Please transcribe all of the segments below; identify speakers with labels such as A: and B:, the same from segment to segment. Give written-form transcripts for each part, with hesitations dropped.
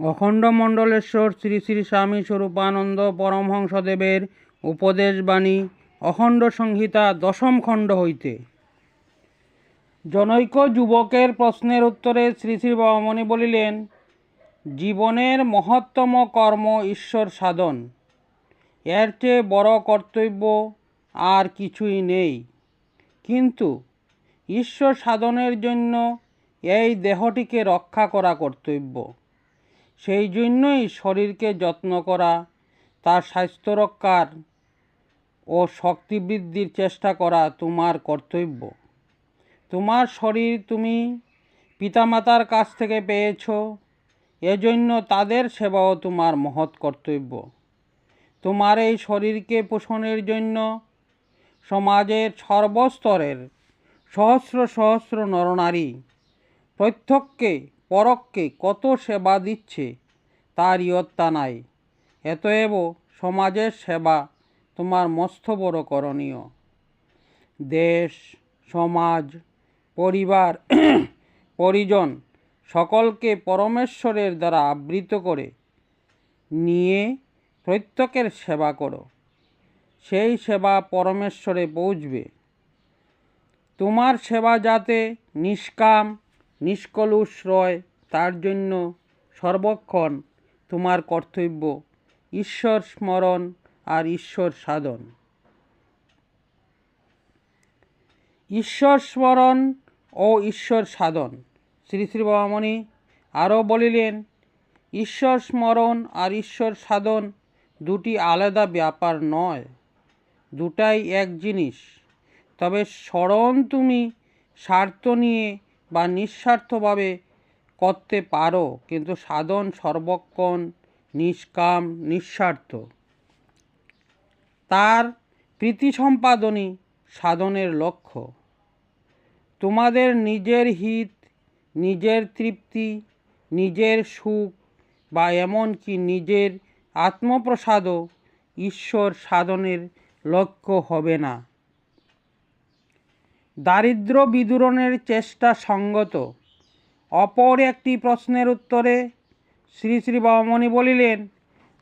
A: অখণ্ড মণ্ডলেশ্বর শ্রী শ্রী স্বামী স্বরূপানন্দ পরমহংসদেবের উপদেশবাণী অখণ্ড সংহিতা দশম খণ্ড হইতে। জনৈক যুবকের প্রশ্নের উত্তরে শ্রী শ্রী বাবামণি বলিলেন, জীবনের মহত্তম কর্ম ঈশ্বর সাধন। এর চেয়ে বড় কর্তব্য আর কিছুই নেই। কিন্তু ঈশ্বর সাধনের জন্য এই দেহটিকে রক্ষা করা কর্তব্য। সেই জন্যই শরীরকে যত্ন করা, তার স্বাস্থ্য রক্ষার ও শক্তি বৃদ্ধির চেষ্টা করা তোমার কর্তব্য। তোমার শরীর তুমি পিতামাতার কাছ থেকে পেয়েছ, এজন্য তাদের সেবাও তোমার মহৎ কর্তব্য। তোমার এই শরীরকে পোষণের জন্য সমাজের সর্বস্তরের সহস্র সহস্র নরনারী প্রত্যক্ষে পরোক্ষে কত সেবা দিচ্ছে তার ইয়ত্তা নাই। এতএব সমাজের সেবা তোমার মস্ত বড় করণীয়। দেশ, সমাজ, পরিবার, পরিজন সকলকে পরমেশ্বরের দ্বারা আবৃত করে নিয়ে প্রত্যেকের সেবা করো। সেই সেবা পরমেশ্বরে পৌঁছবে। তোমার সেবা যাতে নিষ্কাম নিষ্কলুষ রয়, তার জন্য সর্বক্ষণ তোমার কর্তব্য ঈশ্বর স্মরণ আর ঈশ্বর সাধন। ঈশ্বর স্মরণ ও ঈশ্বর সাধন। শ্রী শ্রী বাবামণি আরও বলিলেন, ঈশ্বর স্মরণ আর ঈশ্বর সাধন দুটি আলাদা ব্যাপার নয়, দুটাই এক জিনিস। তবে স্মরণ তুমি স্বার্থ নিয়ে বা নিঃস্বার্থভাবে করতে পারো, কিন্তু সাধন সর্বক্ষণ নিষ্কাম নিঃস্বার্থ। তার প্রীতি সম্পাদনই সাধনের লক্ষ্য। তোমাদের নিজের হিত, নিজের তৃপ্তি, নিজের সুখ বা এমনকি নিজের আত্মপ্রসাদও ঈশ্বর সাধনের লক্ষ্য হবে না। দারিদ্র বিদূরণের চেষ্টা সঙ্গত। অপর একটি প্রশ্নের উত্তরে শ্রী শ্রী বাবামণি বলিলেন,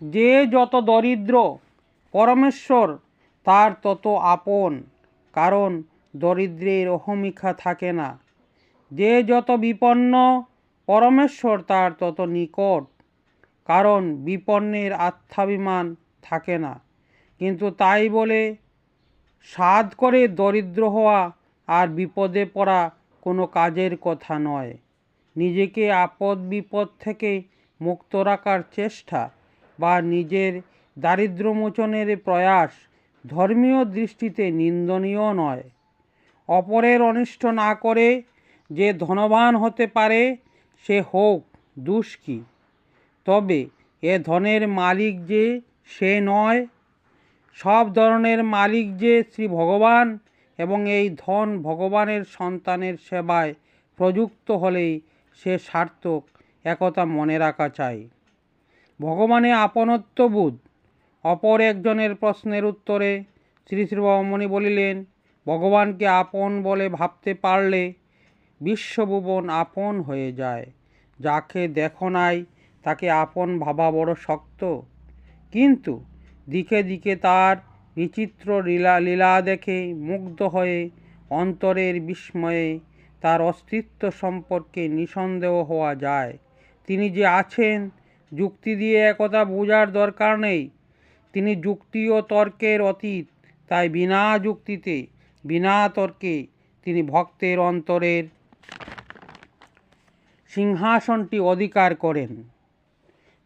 A: যে যত দরিদ্র পরমেশ্বর তার তত আপন, কারণ দরিদ্রের অহমিকা থাকে না। যে যত বিপন্ন পরমেশ্বর তার তত নিকট, কারণ বিপন্নের আত্মাভিমান থাকে না। কিন্তু তাই বলে সাধ করে দরিদ্র হওয়া আর বিপদে পড়া কোনো কাজের কথা নয়। নিজেকে আপদ বিপদ থেকে মুক্ত রাখার চেষ্টা বা নিজের দারিদ্র্যমোচনের প্রয়াস ধর্মীয় দৃষ্টিতে নিন্দনীয় নয়। অপরের অনিষ্ট না করে যে ধনবান হতে পারে সে হোক দোষ কি? তবে এ ধনের মালিক যে সে নয়। সব ধরনের মালিক যে শ্রী ভগবান, এবং এই ধন ভগবানের সন্তানের সেবায় প্রযুক্ত হলেই সে সার্থক, একথা মনে রাখা চাই। ভগবানে আপনত্ববোধ। অপর একজনের প্রশ্নের উত্তরে শ্রী শ্রী বাবামণি বলিলেন, ভগবানকে আপন বলে ভাবতে পারলে বিশ্বভুবন আপন হয়ে যায়। যাকে দেখো নাই তাকে আপন ভাবা বড় শক্ত, কিন্তু দিকে দিকে তার বিচিত্র লীলা দেখে মুগ্ধ হয়ে অন্তরের বিস্ময়ে তার অস্তিত্ব সম্পর্কে নিঃসন্দেহ হওয়া যায়। তিনি যে আছেন যুক্তি দিয়ে একথা বোঝার দরকার নেই। তিনি যুক্তি ও তর্কের অতীত, তাই বিনা যুক্তিতে বিনা তর্কে তিনি ভক্তের অন্তরের সিংহাসনটি অধিকার করেন।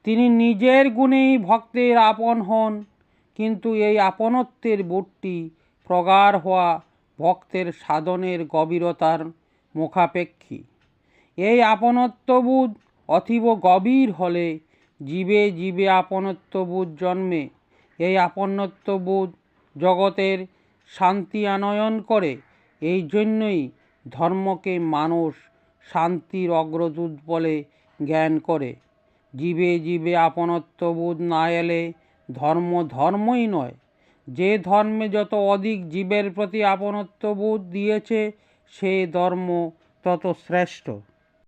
A: তিনি নিজের গুণেই ভক্তের আপন হন, কিন্তু এই আপনত্বের বোধটি প্রগাঢ় হওয়া ভক্তের সাধনের গভীরতার মুখাপেক্ষী। এই আপনত্ববোধ অতীব গভীর হলে জীবে জীবে আপনত্ববোধ জন্মে। এই আপনত্ববোধ জগতের শান্তি আনয়ন করে। এই জন্যই ধর্মকে মানুষ শান্তির অগ্রদূত বলে জ্ঞান করে। জীবে জীবে আপনত্ববোধ না এলে ধর্ম ধর্মই নয়। যে ধর্মে যত অধিক জীবের প্রতি আপনত্ববোধ দিয়েছে সে ধর্ম তত শ্রেষ্ঠ।